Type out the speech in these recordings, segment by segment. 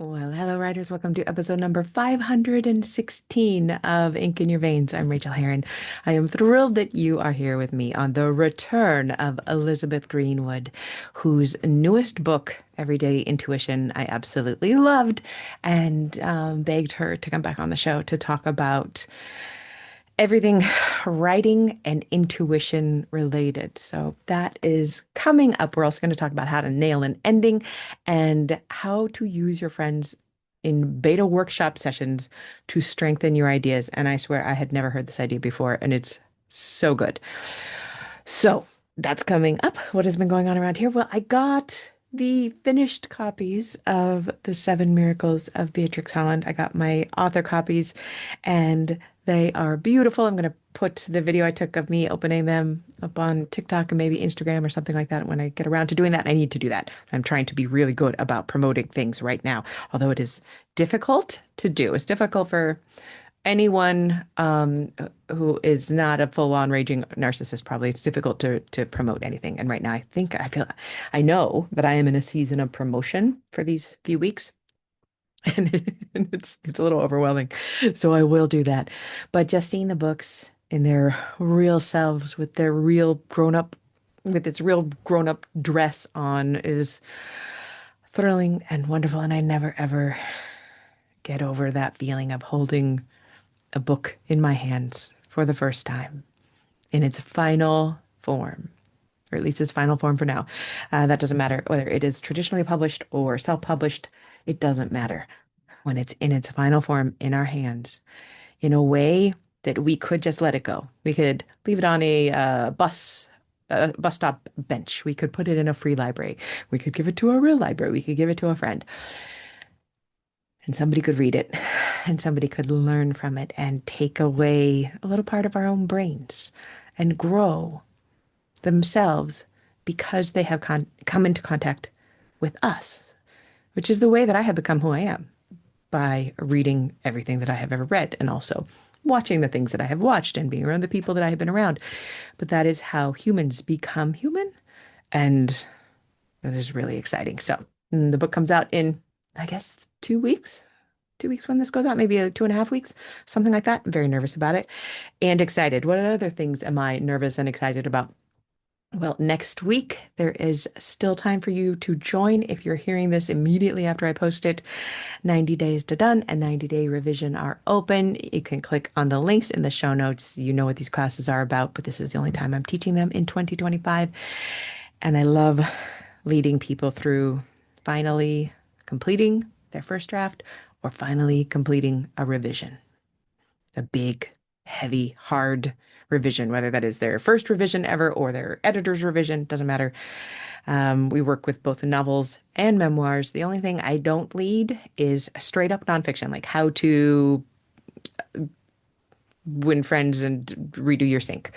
Well, hello, writers. Welcome to episode number 516 of Ink in Your Veins. I'm Rachael Herron. I am thrilled that you are here with me on the return of Elizabeth Greenwood, whose newest book, Everyday Intuition, I absolutely loved and begged her to come back on the show to talk about everything writing and intuition related. So that is coming up. We're also going to talk about how to nail an ending and how to use your friends in beta workshop sessions to strengthen your ideas. And I swear I had never heard this idea before, and it's so good. So that's coming up. What has been going on around here? Well, I got the finished copies of The Seven Miracles of Beatrix Holland. I got my author copies and they are beautiful. I'm going to put the video I took of me opening them up on TikTok and maybe Instagram or something like that when I get around to doing that. I need to do that. I'm trying to be really good about promoting things right now, although it is difficult to do. It's difficult for anyone who is not a full-on raging narcissist. Probably it's difficult to promote anything. And right now I know that I am in a season of promotion for these few weeks. And it's a little overwhelming. So I will do that. But just seeing the books in their real selves with their real grown-up with its real grown-up dress on is thrilling and wonderful. And I never ever get over that feeling of holding a book in my hands for the first time in its final form, or at least its final form for now. That doesn't matter whether it is traditionally published or self-published. It doesn't matter when it's in its final form in our hands in a way that we could just let it go. We could leave it on a bus stop bench. We could put it in a free library. We could give it to a real library. We could give it to a friend. And somebody could read it and somebody could learn from it and take away a little part of our own brains and grow themselves because they have come into contact with us, which is the way that I have become who I am by reading everything that I have ever read and also watching the things that I have watched and being around the people that I have been around. But that is how humans become human. And that is really exciting. So the book comes out in, I guess, 2 weeks. 2 weeks when this goes out, maybe 2.5 weeks, something like that. I'm very nervous about it and excited. What other things am I nervous and excited about? Well, next week, there is still time for you to join if you're hearing this immediately after I post it. 90 days to done and 90-day revision are open. You can click on the links in the show notes. You know what these classes are about, but this is the only time I'm teaching them in 2025. And I love leading people through finally completing their first draft or finally completing a revision, a big, heavy, hard revision, whether that is their first revision ever or their editor's revision, doesn't matter. We work with both novels and memoirs. The only thing I don't lead is straight up nonfiction, like how to win friends and redo your sink.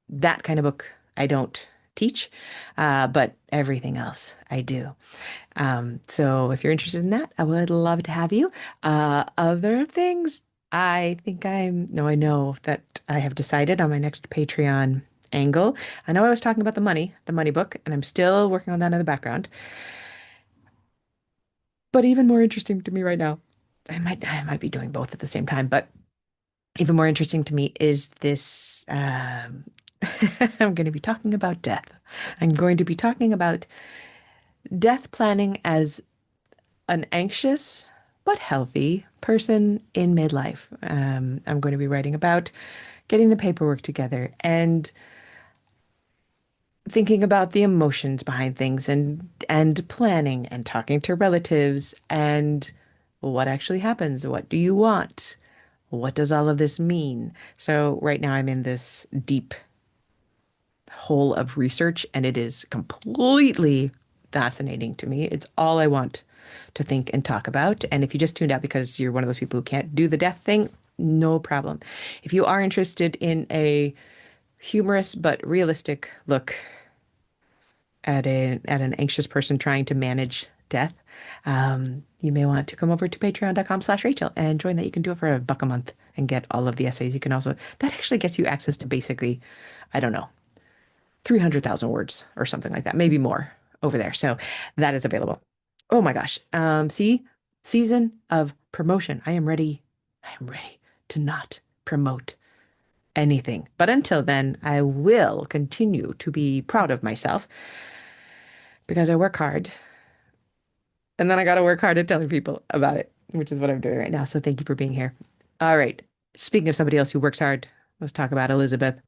That kind of book I don't teach, but everything else I do. So if you're interested in that, I would love to have you. Other things, I know that I have decided on my next Patreon angle. I know I was talking about the money book, and I'm still working on that in the background. But even more interesting to me right now, I might be doing both at the same time, but even more interesting to me is this. I'm going to be talking about death. I'm going to be talking about death planning as an anxious but healthy person in midlife. I'm going to be writing about getting the paperwork together and thinking about the emotions behind things and planning and talking to relatives and what actually happens. What do you want? What does all of this mean? So right now I'm in this deep hole of research and it is completely fascinating to me. It's all I want to think and talk about. And if you just tuned out because you're one of those people who can't do the death thing, no problem. If you are interested in a humorous but realistic look at an anxious person trying to manage death, you may want to come over to patreon.com/Rachel and join that. You can do it for $1 a month and get all of the essays. You can also, that actually gets you access to basically, I don't know, 300,000 words or something like that, maybe more over there. So that is available. Oh my gosh. See, season of promotion. I am ready to not promote anything. But until then, I will continue to be proud of myself because I work hard. And then I got to work hard at telling people about it, which is what I'm doing right now. So thank you for being here. All right. Speaking of somebody else who works hard, let's talk about Elizabeth.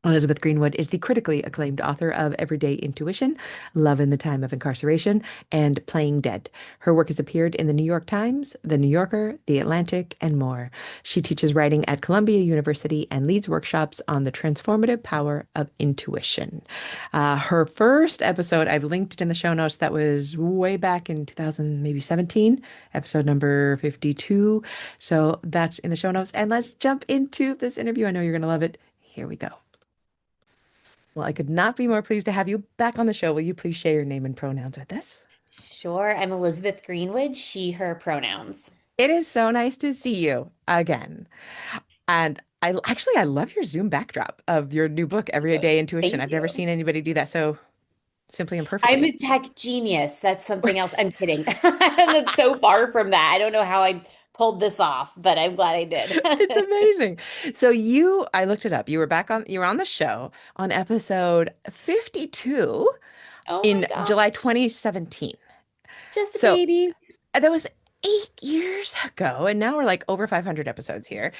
Elizabeth Greenwood is the critically acclaimed author of Everyday Intuition, Love in the Time of Incarceration, and Playing Dead. Her work has appeared in the New York Times, The New Yorker, The Atlantic, and more. She teaches writing at Columbia University and leads workshops on the transformative power of intuition. Her first episode, I've linked it in the show notes, that was way back in 2000, maybe 17, episode number 52. So that's in the show notes. And let's jump into this interview. I know you're going to love it. Here we go. Well, I could not be more pleased to have you back on the show. Will you please share your name and pronouns with us? Sure, I'm Elizabeth Greenwood, she, her pronouns. It is so nice to see you again. And I love your Zoom backdrop of your new book, Everyday Intuition. Thank I've never you. seen anybody do that so simply and I'm perfectly. a tech genius. That's something else. I'm kidding. I'm so far from that. I don't know how I pulled this off, but I'm glad I did. It's amazing. So I looked it up. You were on the show on episode 52 Oh my in July gosh. 2017. Just a So baby. that was 8 years ago, and now we're like over 500 episodes here.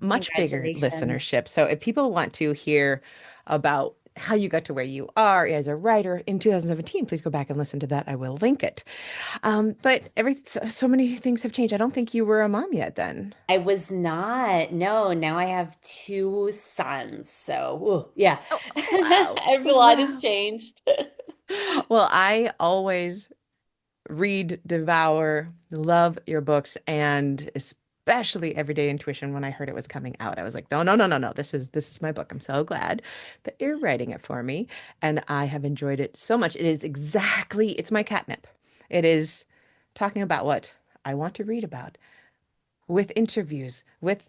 Much bigger Congratulations. listenership. So if people want to hear about how you got to where you are as a writer in 2017, please go back and listen to that. I will link it. But so many things have changed. I don't think you were a mom yet then. I was not. No, now I have two sons. So, ooh, yeah. Oh, wow. A lot has Wow. changed. Well, I always read, devour, love your books, and especially Everyday Intuition. When I heard it was coming out, I was like, no, no, no, no, no. This is my book. I'm so glad that you're writing it for me. And I have enjoyed it so much. It's my catnip. It is talking about what I want to read about with interviews, with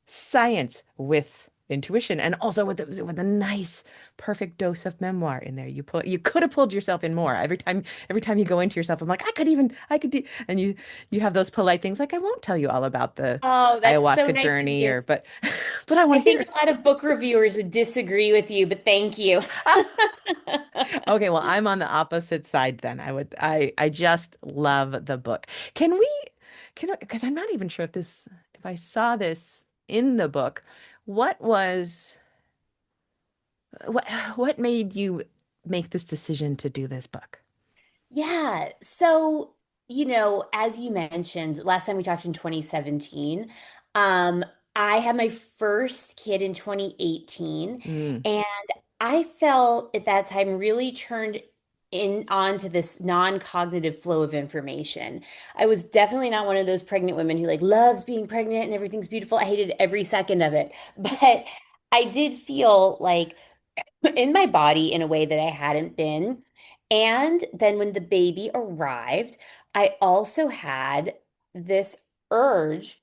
science, with intuition, and also with a nice, perfect dose of memoir in there. You could have pulled yourself in more. Every time you go into yourself, I'm like, I could do, and you have those polite things like, I won't tell you all about the Oh, that's so ayahuasca nice of journey, you. but but I I want to hear think it. a lot of book reviewers would disagree with you, but thank you. Okay, well, I'm on the opposite side then. I just love the book. Can we, because I'm not even sure if I saw this in the book, what was, what, what made you make this decision to do this book? Yeah. So, as you mentioned, last time we talked in 2017, um, I had my first kid in 2018, Mm. and I felt at that time really turned in onto this non-cognitive flow of information. I was definitely not one of those pregnant women who like loves being pregnant and everything's beautiful. I hated every second of it. But I did feel like in my body in a way that I hadn't been. And then when the baby arrived, I also had this urge.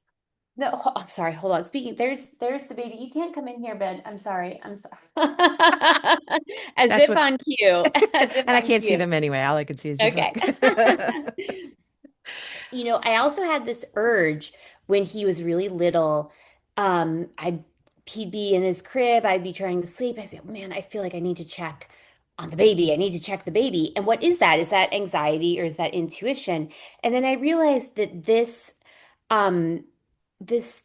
No, I'm sorry. Hold on. Speaking, there's the baby. You can't come in here, Ben. I'm sorry. I'm sorry. As That's if what, on cue. As if and I on can't see cue. them anyway. All I can see is your Okay. book. I also had this urge when he was really little. I'd he'd be in his crib, I'd be trying to sleep. I said, man, I feel like I need to check on the baby. I need to check the baby. And what is that? Is that anxiety or is that intuition? And then I realized that um this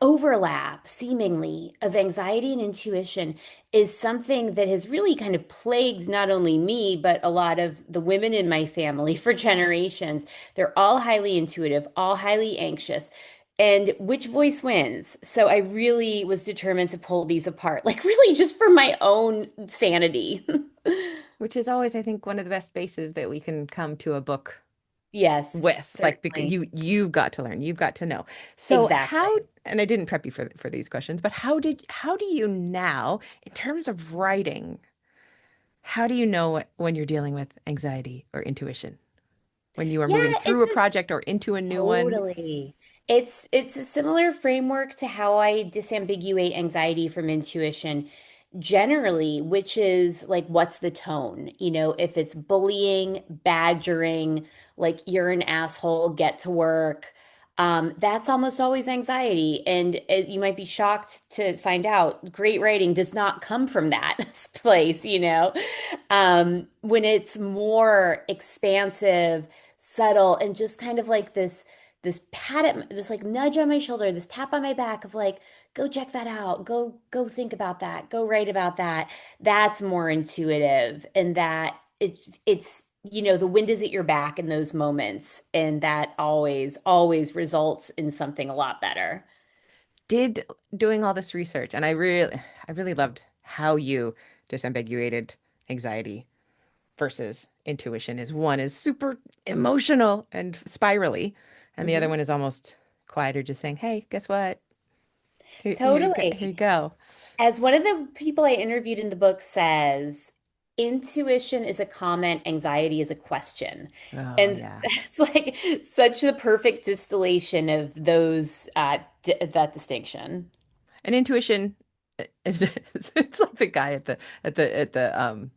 overlap seemingly of anxiety and intuition is something that has really kind of plagued not only me but a lot of the women in my family for generations. They're all highly intuitive, all highly anxious, and which voice wins? So I really was determined to pull these apart, like really just for my own sanity. Which is always, I think, one of the best bases that we can come to a book Yes, with, like, because certainly. you've got to learn, you've got to know. So how, Exactly. and I didn't prep you for these questions, but how do you now, in terms of writing, how do you know when you're dealing with anxiety or intuition? When you are Yeah, moving through a project or into a new one? totally. It's a similar framework to how I disambiguate anxiety from intuition. generally, which is like, what's the tone? If it's bullying, badgering, like you're an asshole, get to work, that's almost always anxiety. And you might be shocked to find out great writing does not come from that place. When it's more expansive, subtle, and just kind of like this pat at this like nudge on my shoulder, this tap on my back of like, go check that out, go think about that, go write about that. That's more intuitive, and that it's the wind is at your back in those moments, and that always results in something a lot better. Did doing all this research, and I really loved how you disambiguated anxiety versus intuition is one is super emotional and spirally, and the other Mhm. one is almost quieter, just saying, "Hey, guess what? Here you Totally. go." As one of the people I interviewed in the book says, intuition is a comment, anxiety is a question. Oh And yeah. that's like such the perfect distillation of that distinction. And intuition it's like the guy at the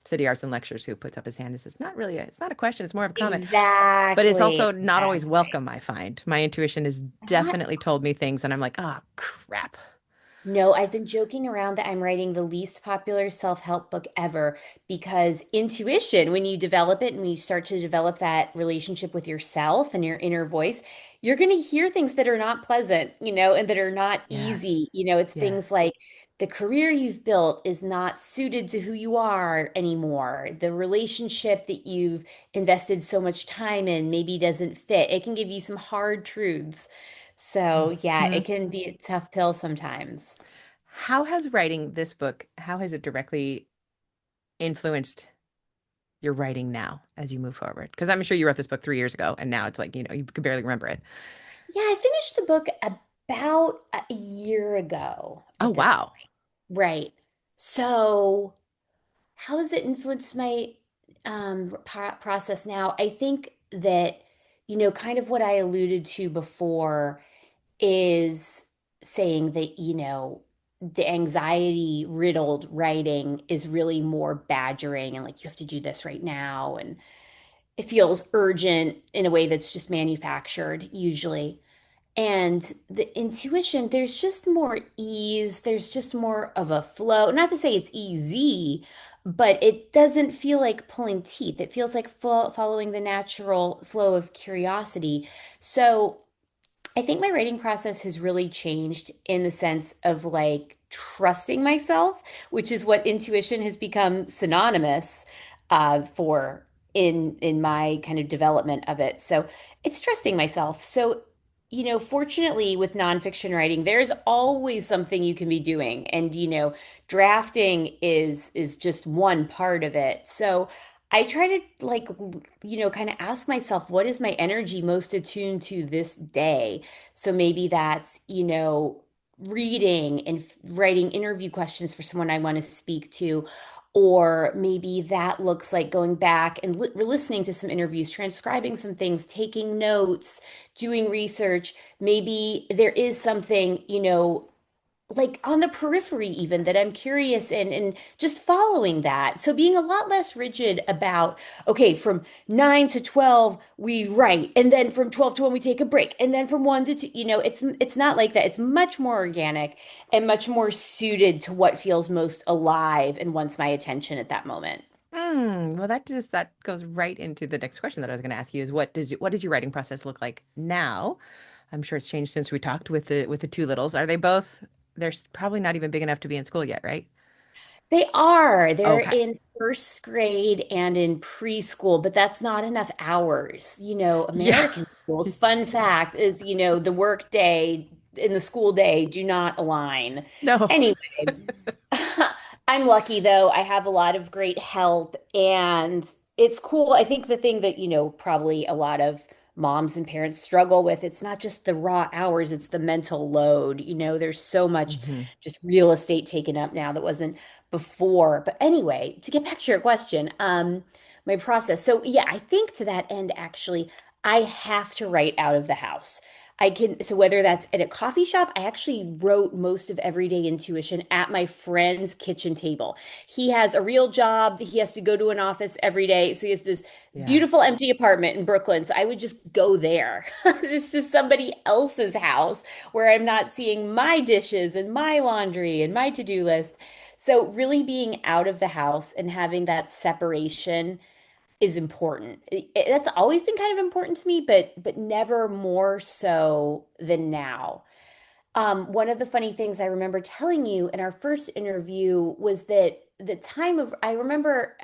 City Arts and Lectures who puts up his hand and says, it's not a question, it's more of a comment. But it's Exactly. also not always Exactly. welcome, I find. My intuition has Not definitely told me things and I'm like, "Oh, crap." No, I've been joking around that I'm writing the least popular self-help book ever because intuition, when you develop it and when you start to develop that relationship with yourself and your inner voice, you're going to hear things that are not pleasant, and that are not Yeah. easy. It's Yeah. things like the career you've built is not suited to who you are anymore. The relationship that you've invested so much time in maybe doesn't fit. It can give you some hard truths. So, yeah, Hmm. it can be a tough pill sometimes. How has writing this book, how has it directly influenced your writing now as you move forward? Because I'm sure you wrote this book 3 years ago and now it's like, you could barely remember it. Yeah, I finished the book about a year ago Oh, at this point. wow. Right. So, how has it influenced my process now? I think that, kind of what I alluded to before is saying that, the anxiety riddled writing is really more badgering and like you have to do this right now. And it feels urgent in a way that's just manufactured, usually. And the intuition, there's just more ease. There's just more of a flow. Not to say it's easy, but it doesn't feel like pulling teeth. It feels like following the natural flow of curiosity. So I think my writing process has really changed in the sense of like trusting myself, which is what intuition has become synonymous for in my kind of development of it. So it's trusting myself. So, fortunately with nonfiction writing, there's always something you can be doing. And, drafting is just one part of it. So I try to like, kind of ask myself, what is my energy most attuned to this day? So maybe that's, reading and writing interview questions for someone I want to speak to. Or maybe that looks like going back and listening to some interviews, transcribing some things, taking notes, doing research. Maybe there is something, like on the periphery even that I'm curious and just following that. So being a lot less rigid about, okay, from 9 to 12 we write and then from 12 to 1 we take a break and then from 1 to 2, it's not like that. It's much more organic and much more suited to what feels most alive and wants my attention at that moment. Well, that goes right into the next question that I was going to ask you is what does your writing process look like now? I'm sure it's changed since we talked with the two littles. Are they both? Probably not even big enough to be in school yet, right? They are. They're Okay. in first grade and in preschool, but that's not enough hours. Yeah. American schools, fun fact is, the work day and the school day do not align. No. Anyway, I'm lucky though. I have a lot of great help and it's cool. I think the thing that, probably a lot of moms and parents struggle with, it's not just the raw hours, it's the mental load. There's so much Hmm. just real estate taken up now that wasn't before. But anyway, to get back to your question, my process. So yeah, I think to that end, actually, I have to write out of the house. I can, so whether that's at a coffee shop, I actually wrote most of Everyday Intuition at my friend's kitchen table. He has a real job. He has to go to an office every day. So he has this Yeah. beautiful empty apartment in Brooklyn. So I would just go there. This is somebody else's house where I'm not seeing my dishes and my laundry and my to-do list. So really being out of the house and having that separation is important. That's always been kind of important to me, but never more so than now. One of the funny things I remember telling you in our first interview was that the time of I remember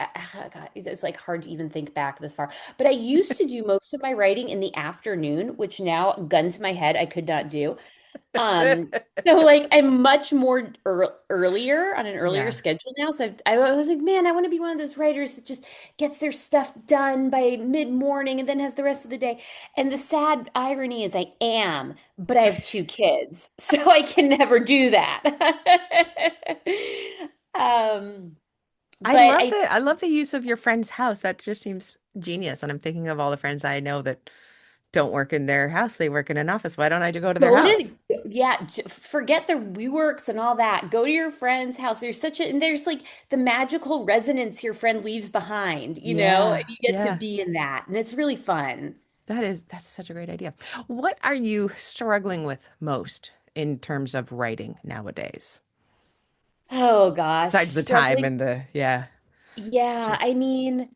God, it's like hard to even think back this far, but I used to do most of my writing in the afternoon, which now, gun to my head, I could not do. Um, so like I'm much more earlier on an earlier Yeah. schedule now. So I was like, man, I want to be one of those writers that just gets their stuff done by mid-morning and then has the rest of the day. And the sad irony is I am, but I have two kids, so I can never do that. Um, but I I love the use of your friend's house. That just seems genius. And I'm thinking of all the friends I know that don't work in their house. They work in an office. Why don't I go to their Go house? to, yeah, forget the WeWorks and all that. Go to your friend's house. And there's like the magical resonance your friend leaves behind, and Yeah, you get to yeah. be in that. And it's really fun. That's such a great idea. What are you struggling with most in terms of writing nowadays? Oh gosh, Besides the time struggling. and the yeah, Yeah, just I mean,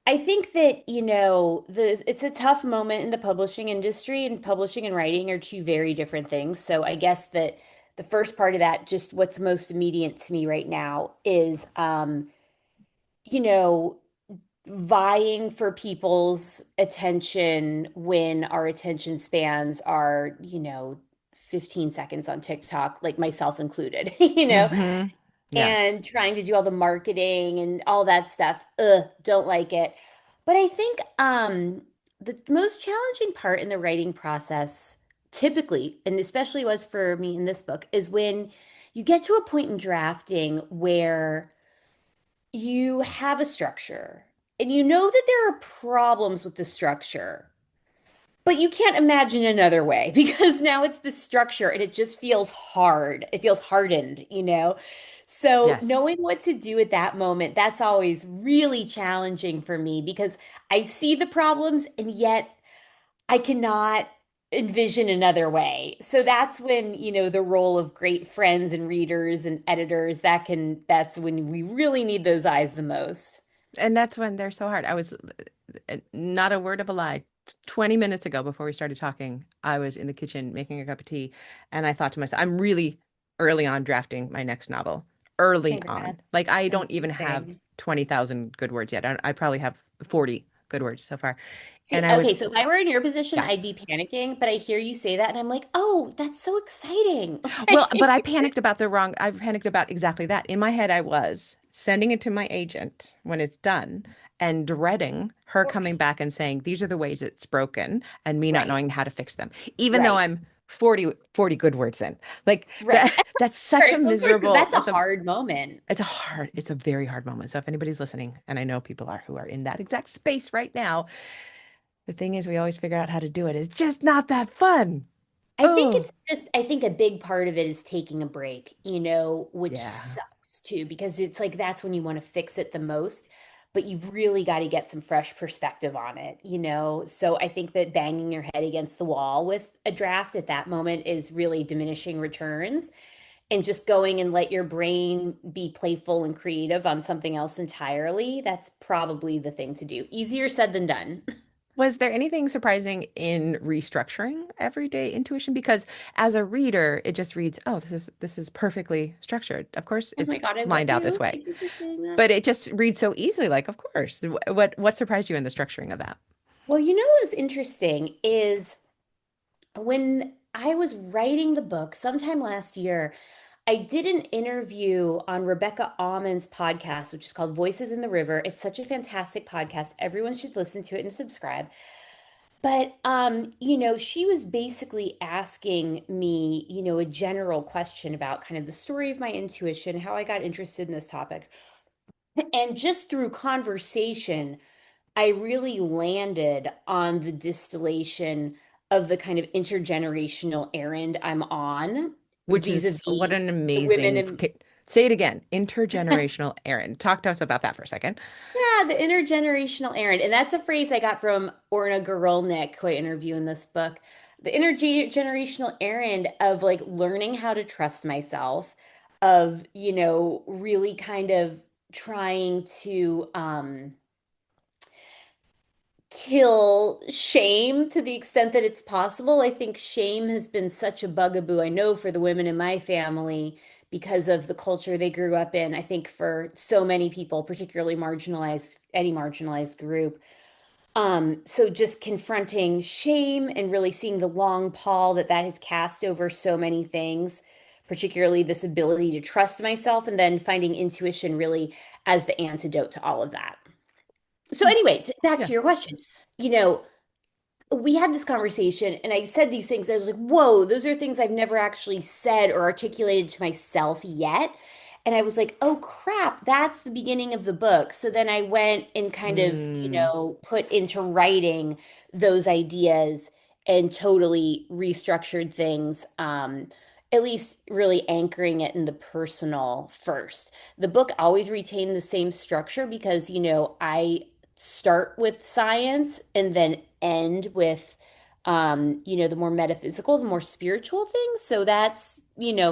I think that, it's a tough moment in the publishing industry, and publishing and writing are two very different things. So I guess that the first part of that, just what's most immediate to me right now is, you know, vying for people's attention when our attention spans are, 15 seconds on TikTok, like myself included, hmm yeah. and trying to do all the marketing and all that stuff. Ugh, don't like it. But I think the most challenging part in the writing process, typically, and especially was for me in this book, is when you get to a point in drafting where you have a structure and you know that there are problems with the structure, but you can't imagine another way because now it's the structure and it just feels hard. It feels hardened. So Yes. knowing what to do at that moment, that's always really challenging for me because I see the problems and yet I cannot envision another way. So that's when, the role of great friends and readers and editors, that's when we really need those eyes the most. And that's when they're so hard. I was not a word of a lie. 20 minutes ago, before we started talking, I was in the kitchen making a cup of tea, and I thought to myself, I'm really early on drafting my next novel. Early on. Congrats. Like, I don't even have Amazing. 20,000 good words yet. I probably have 40 good words so far. See, And I okay, was, so if I were in your position, yeah. I'd be panicking, but I hear you say that and I'm like, oh, that's so exciting. Well, but I panicked about exactly that. In my head, I was sending it to my agent when it's done and dreading her coming back and saying, these are the ways it's broken and me not Right, knowing how to fix them, even though right, I'm 40 good words in. Like right. that, that's Of such a course, of course, because miserable, that's a hard moment. it's a very hard moment. So if anybody's listening, and I know people are who are in that exact space right now, the thing is, we always figure out how to do it. It's just not that fun. Oh, I think a big part of it is taking a break, which yeah. sucks too, because it's like that's when you want to fix it the most, but you've really got to get some fresh perspective on it. So I think that banging your head against the wall with a draft at that moment is really diminishing returns, and just going and let your brain be playful and creative on something else entirely. That's probably the thing to do. Easier said than done. Was there anything surprising in restructuring everyday intuition? Because as a reader, it just reads, oh, this is perfectly structured. Of course, Oh my it's God, I love lined out this you. way. Thank you for saying that. But it just reads so easily, like, of course. What surprised you in the structuring of that? Well, what was interesting is when I was writing the book sometime last year, I did an interview on Rebecca Almond's podcast, which is called Voices in the River. It's such a fantastic podcast. Everyone should listen to it and subscribe. But she was basically asking me, a general question about kind of the story of my intuition, how I got interested in this topic. And just through conversation, I really landed on the distillation of the kind of intergenerational errand I'm on Which is what vis-a-vis an the women amazing, in. say it again, intergenerational errand. Talk to us about that for a second. Yeah, the intergenerational errand. And that's a phrase I got from Orna Gurulnik, who I interview in this book. The intergenerational errand of like learning how to trust myself, of, really kind of trying to kill shame to the extent that it's possible. I think shame has been such a bugaboo, I know, for the women in my family because of the culture they grew up in. I think for so many people, particularly marginalized, any marginalized group. So just confronting shame and really seeing the long pall that that has cast over so many things, particularly this ability to trust myself, and then finding intuition really as the antidote to all of that. So Mm, anyway, back yeah. to your question. You know, we had this conversation and I said these things. I was like, whoa, those are things I've never actually said or articulated to myself yet. And I was like, oh crap, that's the beginning of the book. So then I went and kind of, Mm, put into writing those ideas and totally restructured things. At least really anchoring it in the personal first. The book always retained the same structure because, I start with science and then end with the more metaphysical, the more spiritual things. So that's,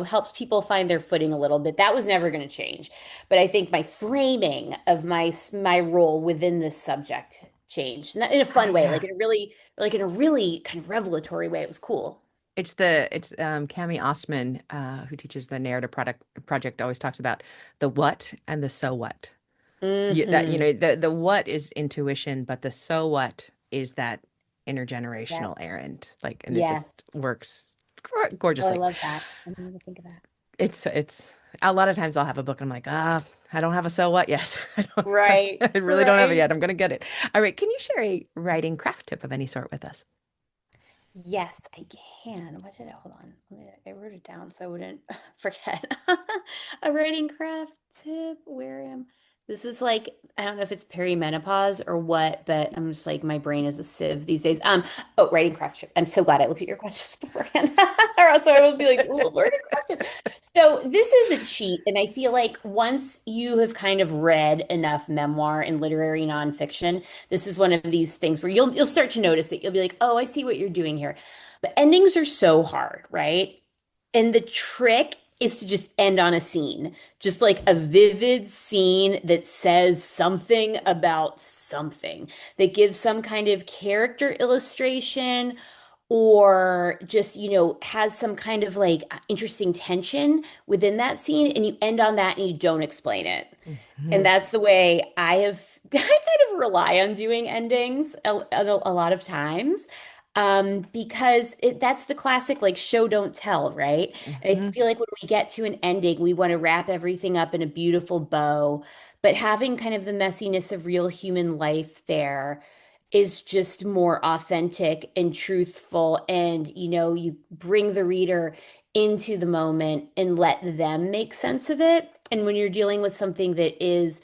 helps people find their footing a little bit. That was never going to change. But I think my framing of my role within this subject changed in a fun way, yeah. like in a really kind of revelatory way. It was cool. It's Cami Ostman, who teaches the narrative product project, always talks about the what and the so what. Hmm. The what is intuition, but the so what is that Yep. intergenerational errand. Like, and it just Yes. works Oh, I gorgeously. love that. I didn't even think of that. It's a lot of times I'll have a book and I'm like, I don't have a so what yet. I don't Right. I really don't have it Right. yet. I'm gonna get it. All right, can you share a writing craft tip of any sort with us? Yes, I can. What did I, hold on. I wrote it down so I wouldn't forget. A writing craft tip. Where am This is like, I don't know if it's perimenopause or what, but I'm just like, my brain is a sieve these days. Writing craft tip. I'm so glad I looked at your questions beforehand. Or else I would be like, ooh, writing craft tip. So this is a cheat, and I feel like once you have kind of read enough memoir and literary nonfiction, this is one of these things where you'll start to notice it. You'll be like, "Oh, I see what you're doing here." But endings are so hard, right? And the trick is to just end on a scene, just like a vivid scene that says something about something, that gives some kind of character illustration or just, has some kind of like interesting tension within that scene. And you end on that and you don't explain it. And Mhm. that's the way I kind of rely on doing endings a lot of times. Because that's the classic like show don't tell, right? And I Mhm. feel like when we get to an ending, we want to wrap everything up in a beautiful bow, but having kind of the messiness of real human life there is just more authentic and truthful. And, you bring the reader into the moment and let them make sense of it. And when you're dealing with something that is,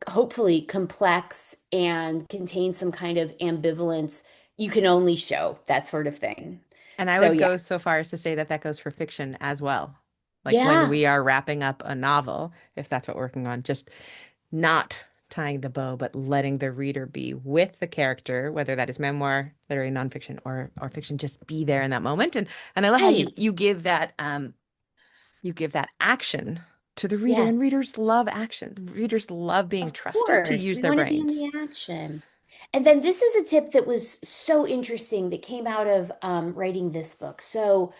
hopefully complex and contains some kind of ambivalence, you can only show that sort of thing. And I So would yeah. go so far as to say that that goes for fiction as well. Like when Yeah. we are wrapping up a novel, if that's what we're working on, just not tying the bow, but letting the reader be with the character, whether that is memoir, literary nonfiction, or fiction, just be there in that moment. And I love how Right. you give that action to the reader, and Yes. readers love action. Readers love being Of trusted to course. use We their want to be in brains. the action. And then this is a tip that was so interesting that came out of writing this book. So,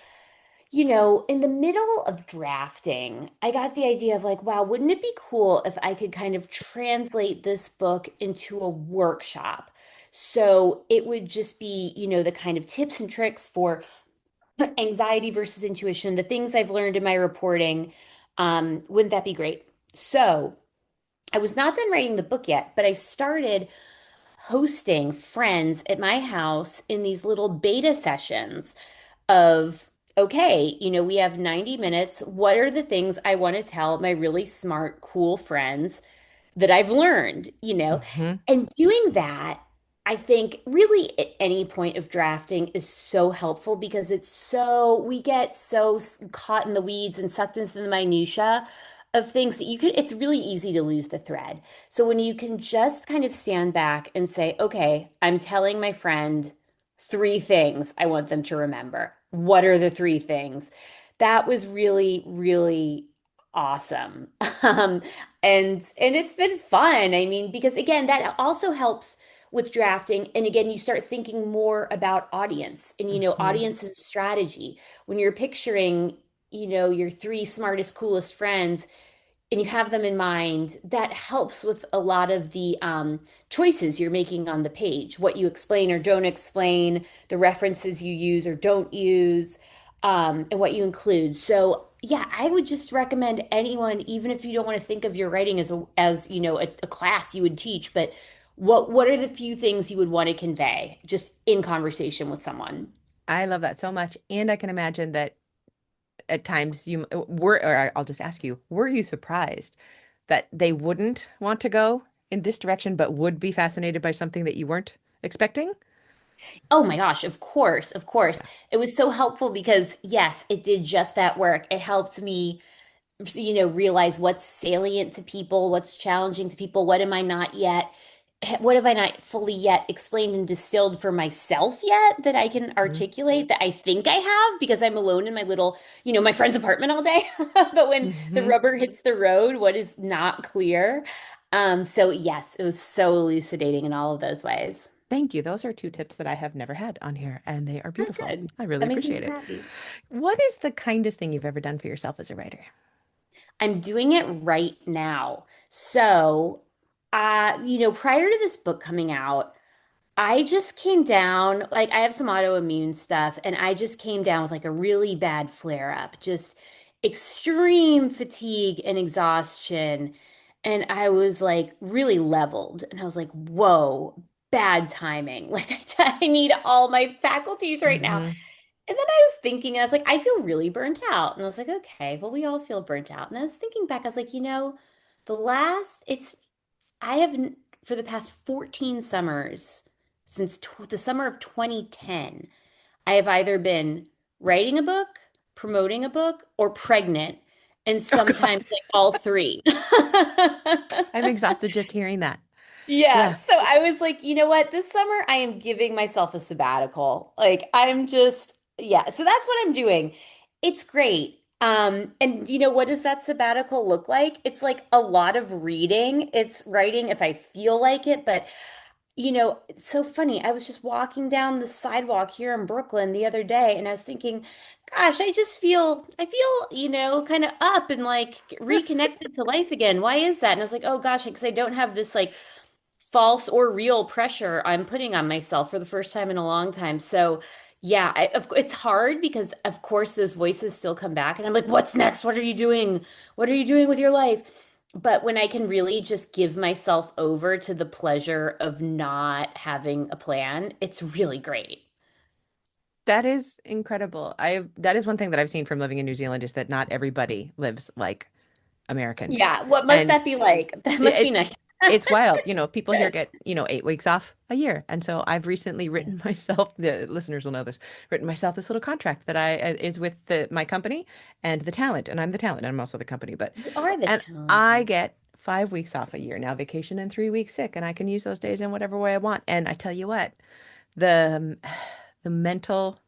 in the middle of drafting, I got the idea of like, wow, wouldn't it be cool if I could kind of translate this book into a workshop? So it would just be, the kind of tips and tricks for anxiety versus intuition, the things I've learned in my reporting. Wouldn't that be great? So I was not done writing the book yet, but I started hosting friends at my house in these little beta sessions of, okay, we have 90 minutes. What are the things I want to tell my really smart, cool friends that I've learned? Hmm. And doing that, I think really at any point of drafting is so helpful because we get so caught in the weeds and sucked into the minutia of things that it's really easy to lose the thread. So when you can just kind of stand back and say, okay, I'm telling my friend three things I want them to remember. What are the three things? That was really, really awesome. Um, and it's been fun. I mean, because again, that also helps with drafting. And again, you start thinking more about audience and, Hmm. audience is strategy. When you're picturing, your three smartest, coolest friends and you have them in mind, that helps with a lot of the choices you're making on the page, what you explain or don't explain, the references you use or don't use, and what you include. So, yeah, I would just recommend anyone, even if you don't want to think of your writing as a class you would teach, but what are the few things you would want to convey just in conversation with someone? I love that so much. And I can imagine that at times you were, or I'll just ask you, were you surprised that they wouldn't want to go in this direction, but would be fascinated by something that you weren't expecting? Oh my gosh, of course, of course. Yeah. It was so helpful because, yes, it did just that work. It helped me, realize what's salient to people, what's challenging to people, what have I not fully yet explained and distilled for myself yet that I can articulate that I think I have because I'm alone in my little, my friend's apartment all day. But when the Mm-hmm. rubber hits the road, what is not clear? So yes, it was so elucidating in all of those ways. Thank you. Those are two tips that I have never had on here, and they are Oh, beautiful. good. I really That makes me appreciate so it. happy. What is the kindest thing you've ever done for yourself as a writer? I'm doing it right now. So, prior to this book coming out, I just came down, like, I have some autoimmune stuff, and I just came down with like a really bad flare up, just extreme fatigue and exhaustion. And I was like really leveled, and I was like, whoa, bad timing. Like, I need all my faculties right now. Mm-hmm. And then I was thinking, I was like, I feel really burnt out. And I was like, okay, well, we all feel burnt out. And I was thinking back, I was like, the last, it's, I have, for the past 14 summers, since the summer of 2010, I have either been writing a book, promoting a book, or pregnant, and Oh God, sometimes like all three. I'm exhausted just hearing that. Yeah, Yeah. so I was like, you know what? This summer I am giving myself a sabbatical. Like I'm just, yeah, so that's what I'm doing. It's great. And what does that sabbatical look like? It's like a lot of reading. It's writing if I feel like it, but it's so funny. I was just walking down the sidewalk here in Brooklyn the other day and I was thinking, gosh, I feel, kind of up and like reconnected to life again. Why is that? And I was like, oh gosh, because I don't have this like false or real pressure I'm putting on myself for the first time in a long time. So, yeah, it's hard because, of course, those voices still come back, and I'm like, what's next? What are you doing? What are you doing with your life? But when I can really just give myself over to the pleasure of not having a plan, it's really great. That is incredible. That is one thing that I've seen from living in New Zealand is that not everybody lives like Americans. Yeah, what must And that be like? That must be it nice. it's wild. People here Good. get, 8 weeks off a year. And so I've recently Yeah. written myself, the listeners will know this, written myself this little contract that I is with my company and the talent. And I'm the talent. And I'm also the company, You are the and I talent. get 5 weeks off a year now, vacation and 3 weeks sick, and I can use those days in whatever way I want. And I tell you what, the the mental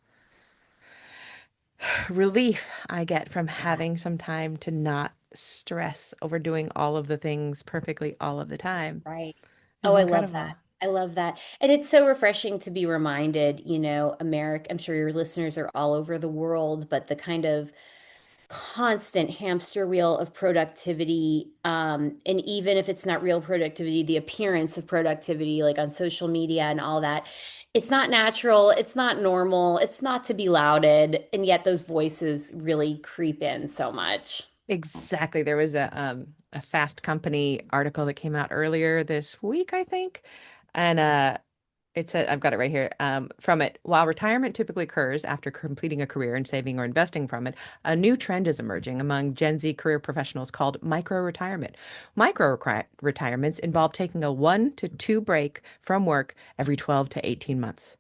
relief I get from Yeah. having some time to not stress over doing all of the things perfectly all of the time Right. is Oh, I love incredible. that. I love that. And it's so refreshing to be reminded, America, I'm sure your listeners are all over the world, but the kind of constant hamster wheel of productivity, and even if it's not real productivity, the appearance of productivity, like on social media and all that, it's not natural, it's not normal, it's not to be lauded, and yet those voices really creep in so much. Exactly. There was a Fast Company article that came out earlier this week, I think. And It said, I've got it right here. From it, while retirement typically occurs after completing a career and saving or investing from it, a new trend is emerging among Gen Z career professionals called micro retirement. Retirements involve taking a 1 to 2 break from work every 12 to 18 months.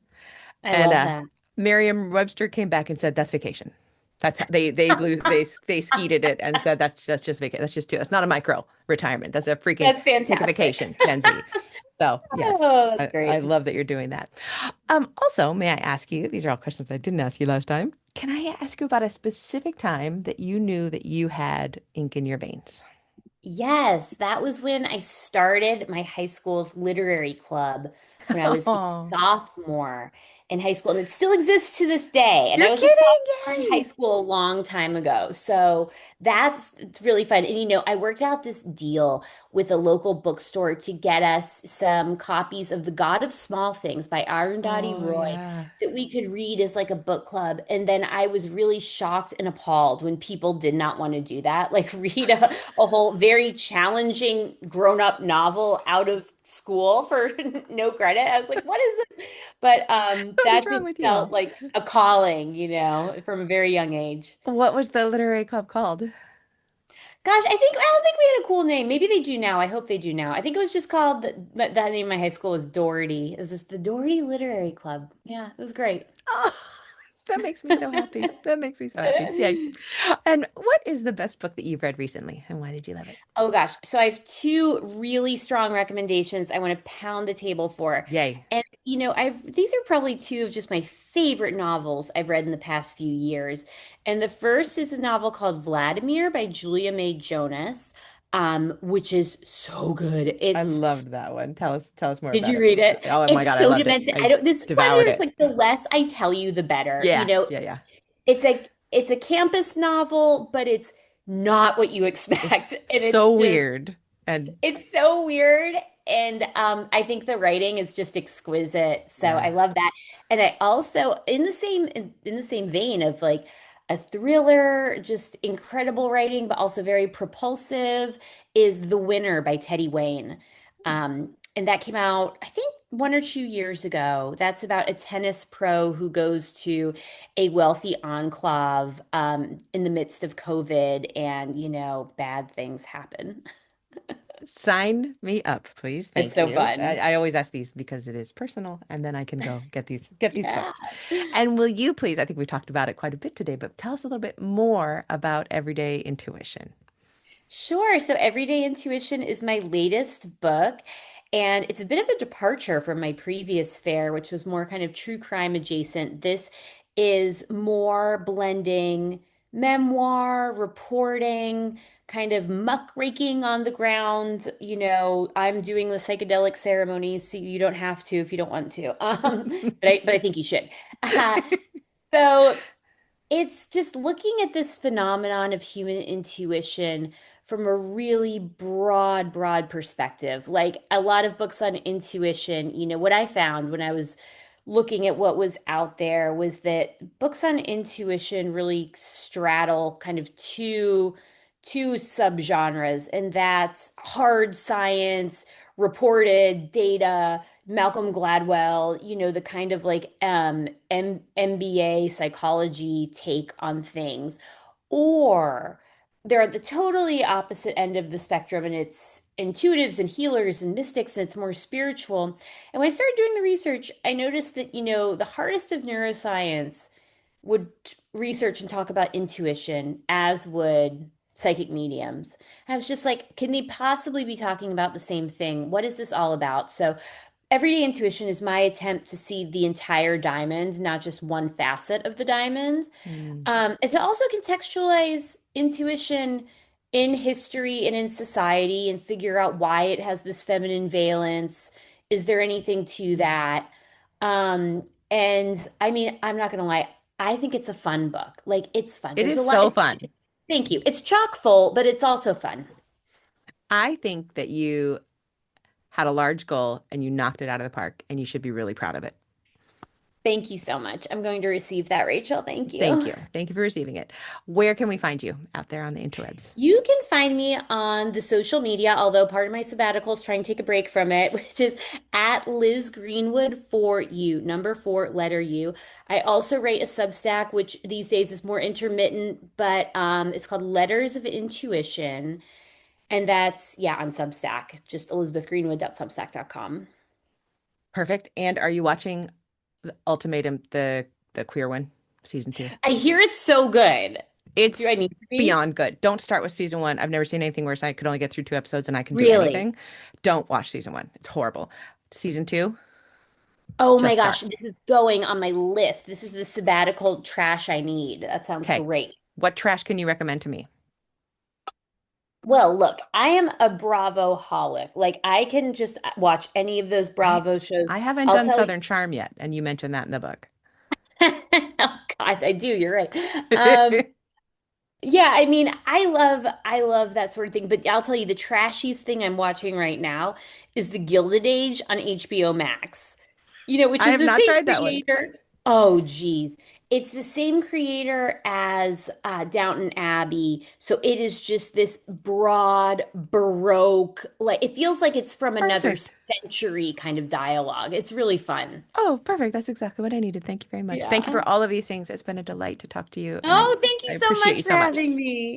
I And love that. Merriam-Webster came back and said that's vacation. That's they skeeted it and said that's just vacation. That's just too. That's not a micro retirement. That's a freaking That's take a fantastic. vacation, Gen Z. So yes, Oh, that's I great. love that you're doing that. Also, may I ask you? These are all questions I didn't ask you last time. Can I ask you about a specific time that you knew that you had ink in your veins? Yes, that was when I started my high school's literary club when I was a Oh, sophomore in high school, and it still exists to this day. And you're I was a kidding! sophomore in high Yay! school a long time ago. So that's it's really fun. And I worked out this deal with a local bookstore to get us some copies of The God of Small Things by Arundhati Oh Roy yeah. that we could read as like a book club. And then I was really shocked and appalled when people did not want to do that, like read a whole very challenging grown-up novel out of school for no credit. I was like, what is this? But What is that wrong just with felt you? like a calling, from a very young age. What was the literary club called? Gosh, I don't think we had a cool name. Maybe they do now. I hope they do now. I think it was just called that name of my high school was Doherty. It was just the Doherty Literary Club. Yeah, it was great. Oh, that makes me so happy. That makes me so happy. Yay. And what is the best book that you've read recently, and why did you love it? Oh gosh. So I have two really strong recommendations I want to pound the table for. Yay. And I've these are probably two of just my favorite novels I've read in the past few years. And the first is a novel called Vladimir by Julia May Jonas, which is so good. I It's loved that one. Tell us more Did about you it. read it? Oh my It's God, I so loved it. demented. I I don't This is one devoured where it's it. like the less I tell you, the better. Yeah, yeah, yeah. It's a campus novel, but it's not what you It's expect. And so it's just weird. And it's so weird. And I think the writing is just exquisite. So I yeah, love that. And I also, in the same vein of like a thriller, just incredible writing, but also very propulsive, is The Winner by Teddy Wayne. And that came out, I think, 1 or 2 years ago. That's about a tennis pro who goes to a wealthy enclave in the midst of COVID, and bad things happen. sign me up, please. It's Thank so you. fun. I always ask these because it is personal, and then I can go get these Yeah. books. And will you please, I think we talked about it quite a bit today, but tell us a little bit more about Everyday Intuition. Sure. So Everyday Intuition is my latest book, and it's a bit of a departure from my previous fare, which was more kind of true crime adjacent. This is more blending memoir, reporting, kind of muckraking on the ground. I'm doing the psychedelic ceremonies, so you don't have to if you don't want to. But I think you should. Uh, so it's just looking at this phenomenon of human intuition from a really broad perspective. Like a lot of books on intuition, what I found when I was looking at what was out there was that books on intuition really straddle kind of two subgenres, and that's hard science, reported data, Malcolm Gladwell, the kind of like MBA psychology take on things. Or they're at the totally opposite end of the spectrum, and it's intuitives and healers and mystics, and it's more spiritual. And when I started doing the research, I noticed that, the hardest of neuroscience would research and talk about intuition, as would psychic mediums. And I was just like, can they possibly be talking about the same thing? What is this all about? So Everyday Intuition is my attempt to see the entire diamond, not just one facet of the diamond. Hmm. And to also contextualize intuition in history and in society and figure out why it has this feminine valence. Is there anything to that? And I mean, I'm not gonna lie, I think it's a fun book. Like it's fun. It There's a is lot. so fun. Thank you. It's chock full, but it's also fun. I think that you had a large goal and you knocked it out of the park, and you should be really proud of it. Thank you so much. I'm going to receive that, Rachel. Thank Thank you. you. Thank you for receiving it. Where can we find you out there on the interwebs? You can find me on the social media, although part of my sabbatical is trying to take a break from it, which is at Liz Greenwood for you, number four, letter U. I also write a Substack, which these days is more intermittent, but it's called Letters of Intuition. And that's, yeah, on Substack, just elizabethgreenwood.substack.com. Perfect. And are you watching the Ultimatum, the queer one, season two? I hear it's so good. Do It's I need to be? beyond good. Don't start with season one. I've never seen anything worse. I could only get through two episodes and I can do Really? anything. Don't watch season one. It's horrible. Season two, Oh my just gosh, start. this is going on my list. This is the sabbatical trash I need. That sounds Okay. great. What trash can you recommend to me? Well, look, I am a Bravo holic. Like I can just watch any of those I Bravo shows. I haven't I'll done tell you. Southern Charm yet, and you mentioned that in the book. Oh God, I do. You're right. Um, yeah, I mean, I love that sort of thing, but I'll tell you the trashiest thing I'm watching right now is The Gilded Age on HBO Max. Which I is have the not same tried that one. creator. Oh, geez. It's the same creator as Downton Abbey. So it is just this broad, Baroque, like it feels like it's from another Perfect. century kind of dialogue. It's really fun. Oh, perfect. That's exactly what I needed. Thank you very much. Thank you Yeah. for all of these things. It's been a delight to talk to you, and Oh, thank I you so appreciate much you for so much. having me.